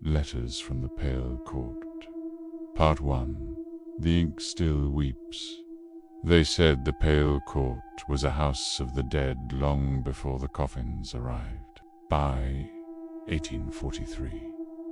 Letters from the Pale Court. Part 1. The ink still weeps. They said the Pale Court was a house of the dead long before the coffins arrived. By 1843.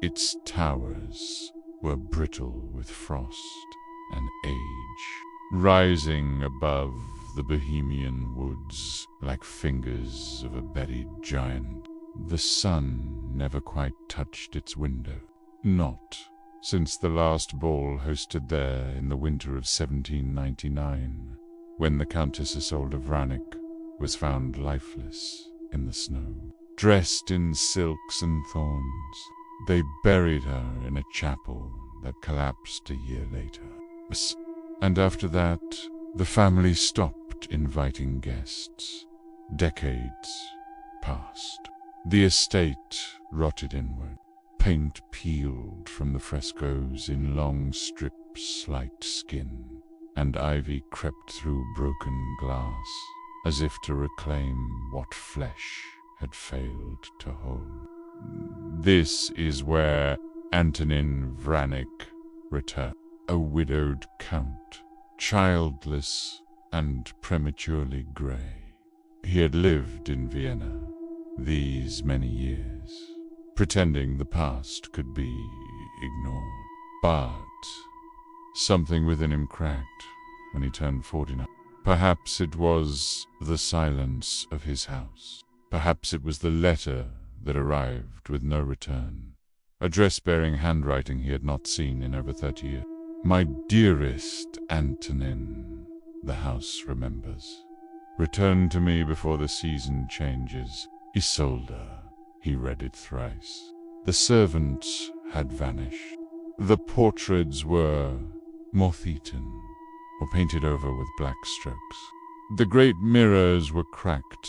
Its towers were brittle with frost and age, rising above the Bohemian woods like fingers of a buried giant. The sun never quite touched its window, not since the last ball hosted there in the winter of 1799, when the Countess Isolde of Vranic was found lifeless in the snow. Dressed in silks and thorns, they buried her in a chapel that collapsed a year later. And after that, the family stopped inviting guests. Decades passed. The estate rotted inward. Paint peeled from the frescoes in long strips like skin, and ivy crept through broken glass, as if to reclaim what flesh had failed to hold. This is where Antonin Vranic returned, a widowed count, childless and prematurely grey. He had lived in Vienna these many years, pretending the past could be ignored. But something within him cracked when he turned 49. Perhaps it was the silence of his house. Perhaps it was the letter that arrived with no return, address bearing handwriting he had not seen in over 30 years. My dearest Antonin, the house remembers. Return to me before the season changes. Isolde, he read it thrice. The servants had vanished. The portraits were moth-eaten, or painted over with black strokes. The great mirrors were cracked,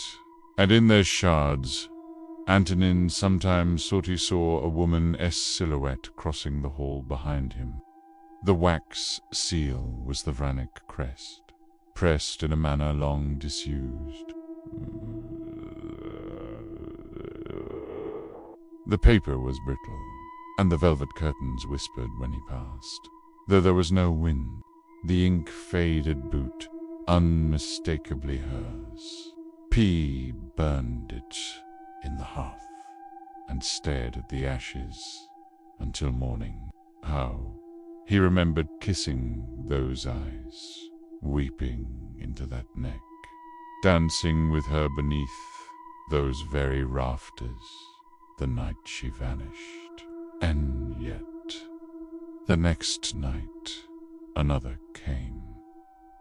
and in their shards, Antonin sometimes thought he saw a woman's silhouette crossing the hall behind him. The wax seal was the Vranic crest, pressed in a manner long disused. The paper was brittle, and the velvet curtains whispered when he passed. Though there was no wind, the ink-faded boot, unmistakably hers. P burned it in the hearth, and stared at the ashes until morning. How he remembered kissing those eyes, weeping into that neck, dancing with her beneath those very rafters the night she vanished. And yet, the next night, another came.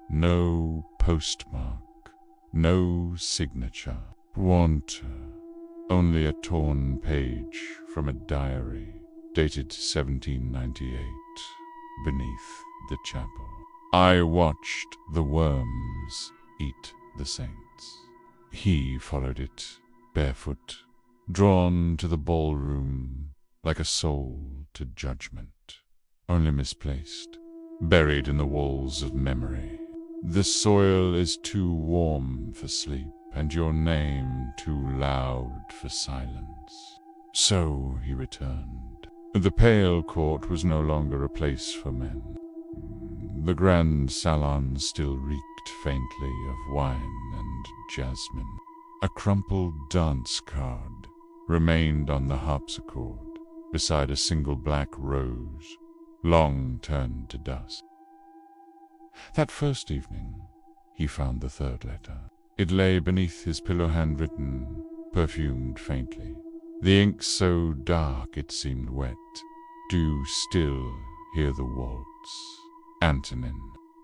No postmark, no signature. Want her. Only a torn page from a diary dated 1798 beneath the chapel. I watched the worms eat the saints. He followed it, barefoot, drawn to the ballroom like a soul to judgment, only misplaced, buried in the walls of memory. The soil is too warm for sleep, and your name too loud for silence. So he returned. The Pale Court was no longer a place for men. The grand salon still reeked faintly of wine and jasmine. A crumpled dance card remained on the harpsichord beside a single black rose, long turned to dust. That first evening, he found the third letter. It lay beneath his pillow, handwritten, perfumed faintly. The ink so dark it seemed wet. Do still hear the waltz. Antonin.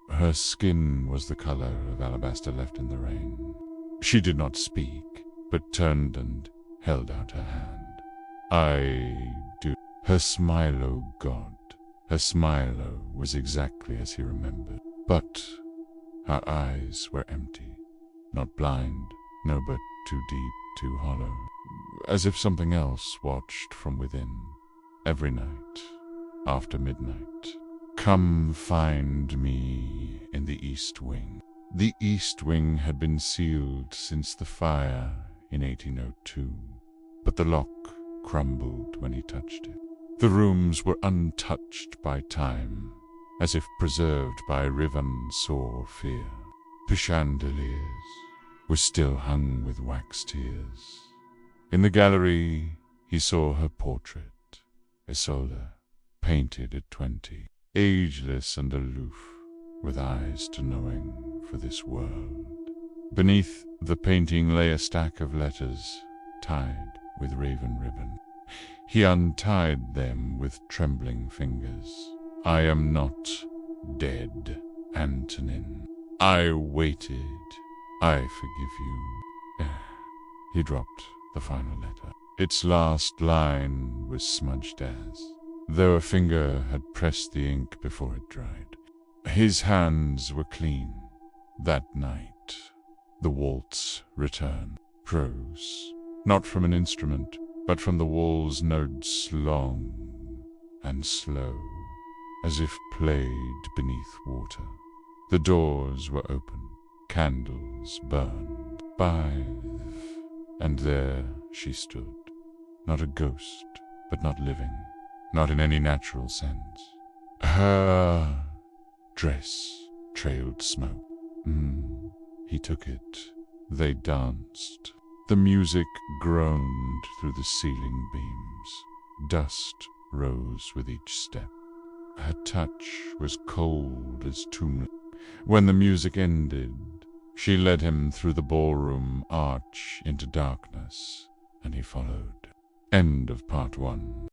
Her skin was the color of alabaster left in the rain. She did not speak, but turned and held out her hand. I do. Her smile, oh God. Her smile, oh, was exactly as he remembered. But her eyes were empty. Not blind, no, but too deep, too hollow. As if something else watched from within, every night, after midnight. Come find me in the East Wing. The East Wing had been sealed since the fire in 1802, but the lock crumbled when he touched it. The rooms were untouched by time, as if preserved by rivans or fear. The chandeliers were still hung with wax tears. In the gallery he saw her portrait, Isolde, painted at 20, ageless and aloof, with eyes to knowing for this world. Beneath the painting lay a stack of letters, tied with raven ribbon. He untied them with trembling fingers. I am not dead, Antonin. I waited. I forgive you. He dropped the final letter. Its last line was smudged as though a finger had pressed the ink before it dried. His hands were clean. That night, the waltz returned. Prose, not from an instrument, but from the wall's notes long and slow, as if played beneath water. The doors were open, candles burned. And there she stood, not a ghost, but not living, not in any natural sense. Her dress trailed smoke. He took it. They danced. The music groaned through the ceiling beams. Dust rose with each step. Her touch was cold as tomb. When the music ended, she led him through the ballroom arch into darkness, and he followed. End of part 1.